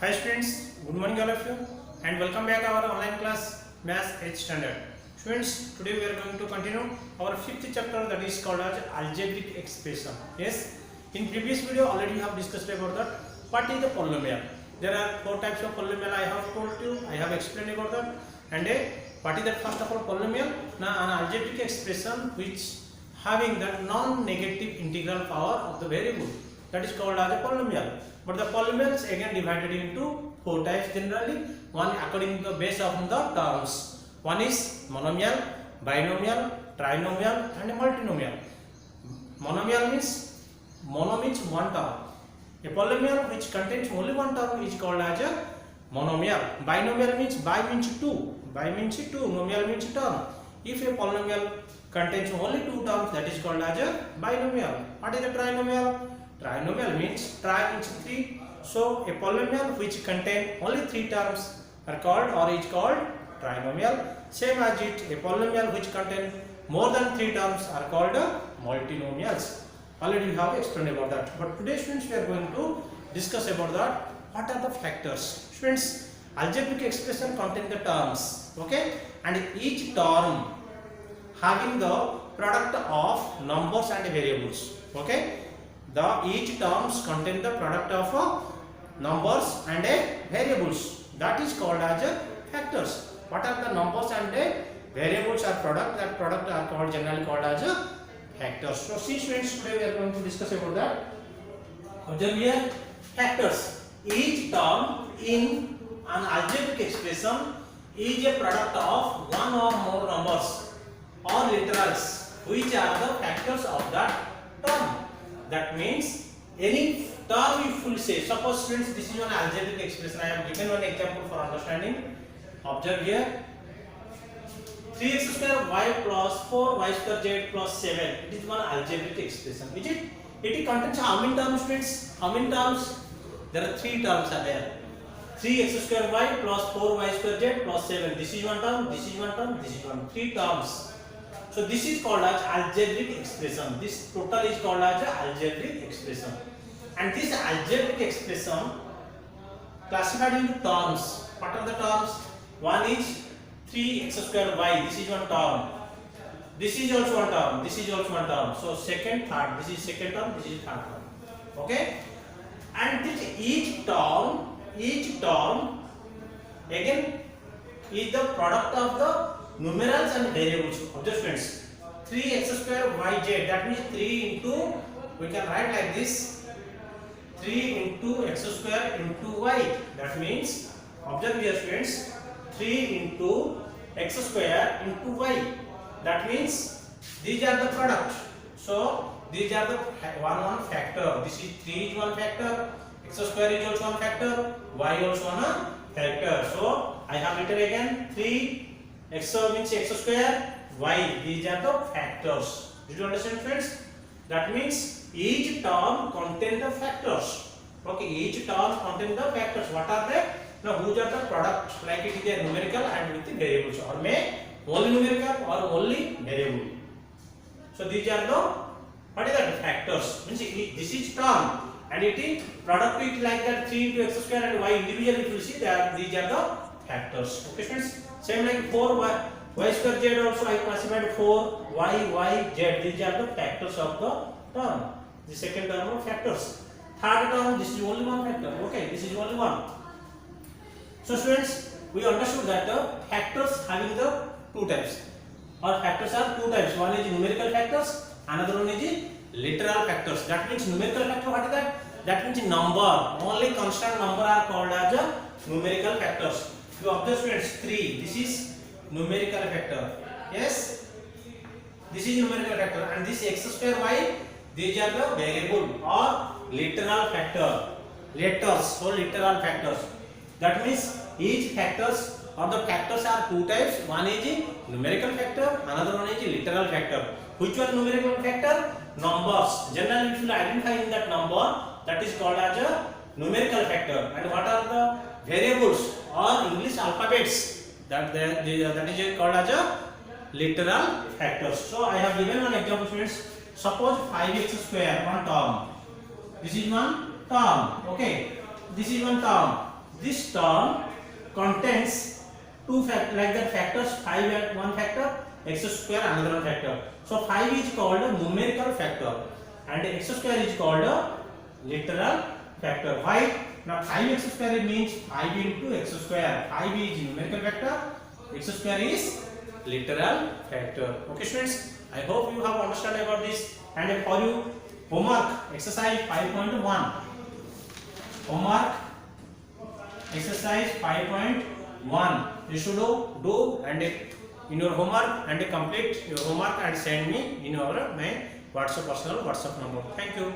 Hi students, good morning all of you and welcome back our online class Maths 8th standard. Students, today we are going to continue our fifth chapter that is called as algebraic expression. Yes, in previous video already we have discussed about that. What is the polynomial? There are four types of polynomial I have told you, I have explained about that. And what is that first of all polynomial? Now an algebraic expression which having the non-negative integral power of the variable, that is called as a polynomial. But the polynomials again divided into four types generally. One according to the base of the terms. One is monomial, binomial, trinomial and multinomial. Monomial means mono means one term. A polynomial which contains only one term is called as a monomial. Binomial means bi means two. Bi means two. Nomial means term. If a polynomial contains only two terms, that is called as a binomial. What is a trinomial? Trinomial means tri means three. So a polynomial which contain only three terms are called or is called trinomial. Same as it, a polynomial which contain more than three terms are called multinomials. Already we have explained about that. But today students we are going to discuss about that. What are the factors? Students, algebraic expression contain the terms. Okay, and each term having the product of numbers and variables. Okay, each terms contain the product of numbers and variables. That is called as factors. What are the numbers and variables are product? That product are called generally called as factors. So see students, today we are going to discuss about that. Observe here, factors. Each term in an algebraic expression is a product of one or more numbers or literals which are the factors of that term. That means any term if we say, suppose students this is one algebraic expression, I have given one example for understanding. Observe here, 3x square y plus 4y square z plus 7, it is one algebraic expression. Is it? It contains how many terms students? How many terms? There are three terms are there. 3x square y plus 4y square z plus 7. This is one term, this is one term, this is one. Three terms. So this is called as algebraic expression. This total is called as algebraic expression. And this algebraic expression classified into terms. What are the terms? One is 3x square y. This is one term. This is also one term. This is also one term. So second, third. This is second term. This is third term. Okay. And this each term again is the product of the numerals and variables. Observe students, 3x square yz, that means 3 into, we can write like this, 3 into x square into y. That means, observe here students, 3 into x square into y. That means these are the product. So these are the one factor. This is 3 is one factor, x square is also one factor, y also one factor. So I have written again 3 x means x square, y, these are the factors. Did you understand friends? That means each term contain the factors. Okay, each term contain the factors. What are they? Now whose are the products? Like it is a numerical and with the variables, or may only numerical or only variable. So these are the, what is that? Factors. Means this is term and it is product it like that 3 into x square and y individually if you see that these are the factors. Okay friends? Same like 4y square z also I classified 4y z. These are the factors of the term. The second term of factors. Third term, this is only one factor. Okay, this is only one. So students, we understood that the factors having the two types. Or factors are two types. One is numerical factors, another one is literal factors. That means numerical factor, what is that? That means number. Only constant number are called as numerical factors. You observe students, 3, this is numerical factor. Yes, this is numerical factor, and this x square y, these are the variable or literal factor. Letters, so literal factors. That means each factors or the factors are two types. One is numerical factor, another one is literal factor. Which one numerical factor? Numbers. Generally, if you identify in that number, that is called as a numerical factor. And what are the variables or English alphabets? That is called as a literal factors. So I have given one example students. Suppose 5x square one term. This is one term. Okay. This is one term. This term contains two like that factors, 5 at one factor, x square another one factor. So 5 is called a numerical factor and x square is called a literal factor. Why? Now 5x square means 5 into x square. 5 is numerical factor, x square is literal factor. Okay students, I hope you have understood about this. And for you homework exercise 5.1, homework exercise 5.1, you should do and in your homework and complete your homework and send me in your my WhatsApp personal WhatsApp number. Thank you.